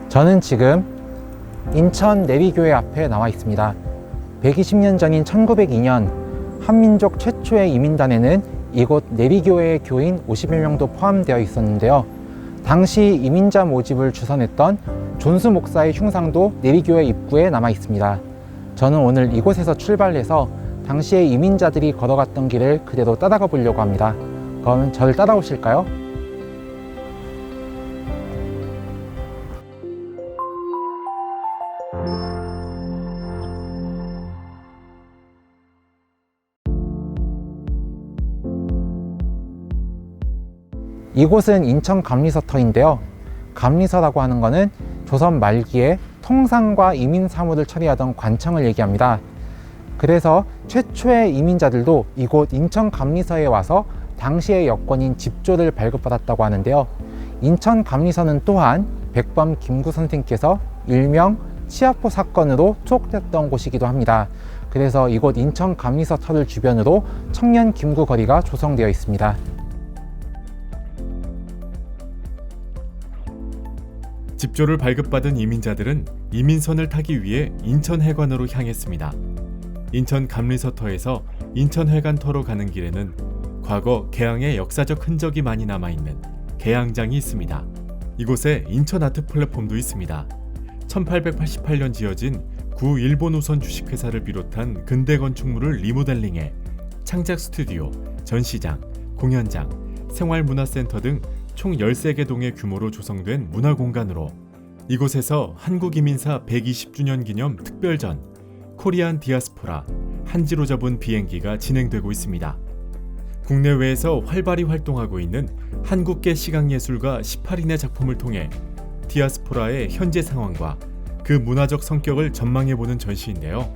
저는 지금 인천 내비교회 앞에 나와 있습니다. 120년 전인 1902년 한민족 최초의 이민단에는 이곳 내비교회의 교인 51명도 포함되어 있었는데요. 당시 이민자 모집을 주선했던 존수 목사의 흉상도 내비교회 입구에 남아 있습니다. 저는 오늘 이곳에서 출발해서 당시의 이민자들이 걸어갔던 길을 그대로 따라가 보려고 합니다. 그럼 저를 따라오실까요? 이곳은 인천 감리서터인데요. 감리서라고 하는 것은 조선 말기에 통상과 이민 사무를 처리하던 관청을 얘기합니다. 그래서 최초의 이민자들도 이곳 인천 감리서에 와서 당시의 여권인 집조를 발급받았다고 하는데요. 인천 감리서는 또한 백범 김구 선생께서 일명 치아포 사건으로 투옥됐던 곳이기도 합니다. 그래서 이곳 인천 감리서 터를 주변으로 청년 김구 거리가 조성되어 있습니다. 집조를 발급받은 이민자들은 이민선을 타기 위해 인천해관으로 향했습니다. 인천 감리서터에서 인천해관터로 가는 길에는 과거 개항의 역사적 흔적이 많이 남아있는 개항장이 있습니다. 이곳에 인천 아트 플랫폼도 있습니다. 1888년 지어진 구 일본 우선 주식회사를 비롯한 근대 건축물을 리모델링해 창작 스튜디오, 전시장, 공연장, 생활문화센터 등 총 13개 동의 규모로 조성된 문화공간으로 이곳에서 한국이민사 120주년 기념 특별전 코리안 디아스포라 한지로 잡은 비행기가 진행되고 있습니다. 국내외에서 활발히 활동하고 있는 한국계 시각예술가 18인의 작품을 통해 디아스포라의 현재 상황과 그 문화적 성격을 전망해보는 전시인데요.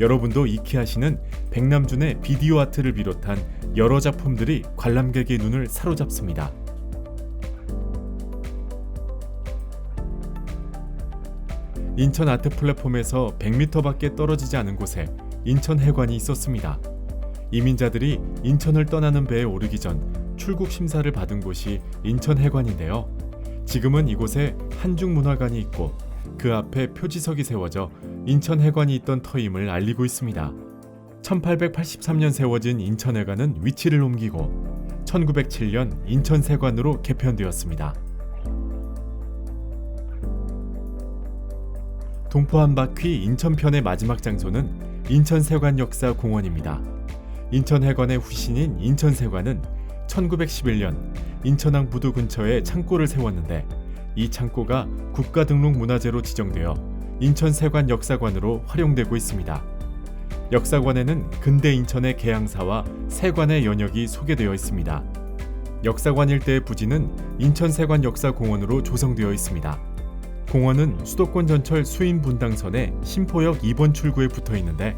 여러분도 익히하시는 백남준의 비디오 아트를 비롯한 여러 작품들이 관람객의 눈을 사로잡습니다. 인천 아트 플랫폼에서 100m밖에 떨어지지 않은 곳에 인천해관이 있었습니다. 이민자들이 인천을 떠나는 배에 오르기 전 출국 심사를 받은 곳이 인천해관인데요. 지금은 이곳에 한중문화관이 있고 그 앞에 표지석이 세워져 인천해관이 있던 터임을 알리고 있습니다. 1883년 세워진 인천해관은 위치를 옮기고 1907년 인천세관으로 개편되었습니다. 동포 한 바퀴 인천편의 마지막 장소는 인천세관역사공원입니다. 인천해관의 후신인 인천세관은 1911년 인천항 부두 근처에 창고를 세웠는데 이 창고가 국가등록문화재로 지정되어 인천세관 역사관으로 활용되고 있습니다. 역사관에는 근대 인천의 개항사와 세관의 연역이 소개되어 있습니다. 역사관 일대의 부지는 인천세관 역사공원으로 조성되어 있습니다. 공원은 수도권 전철 수인 분당선의 신포역 2번 출구에 붙어 있는데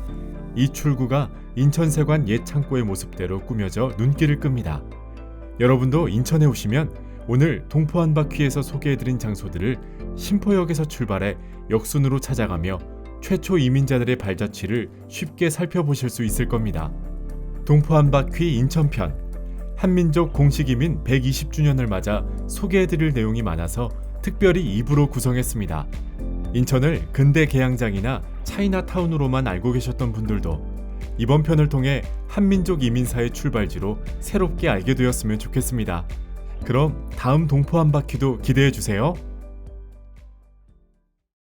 이 출구가 인천세관 옛 창고의 모습대로 꾸며져 눈길을 끕니다. 여러분도 인천에 오시면 오늘 동포 한 바퀴에서 소개해드린 장소들을 신포역에서 출발해 역순으로 찾아가며 최초 이민자들의 발자취를 쉽게 살펴보실 수 있을 겁니다. 동포 한 바퀴 인천편, 한민족 공식이민 120주년을 맞아 소개해드릴 내용이 많아서 특별히 2부로 구성했습니다. 인천을 근대 개항장이나 차이나타운으로만 알고 계셨던 분들도 이번 편을 통해 한민족 이민사의 출발지로 새롭게 알게 되었으면 좋겠습니다. 그럼 다음 동포 한 바퀴도 기대해 주세요.